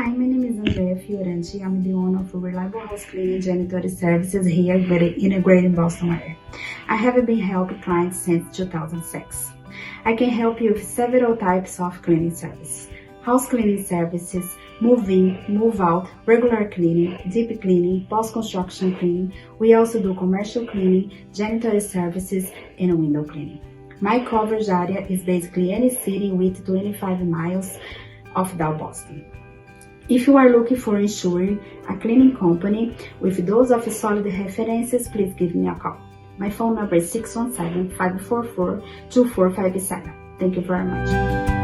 Hi, my name is Andrea Fioranti. I'm the owner of Reliable House Cleaning Janitorial Services here in the Greater Boston area. I have been helping clients since 2006. I can help you with several types of cleaning services. House cleaning services, move in, move out, regular cleaning, deep cleaning, post-construction cleaning. We also do commercial cleaning, janitorial services, and window cleaning. My coverage area is basically any city with 25 miles of Down Boston. If you are looking for insuring a cleaning company with those of solid references, please give me a call. My phone number is 617-544-2457. Thank you very much.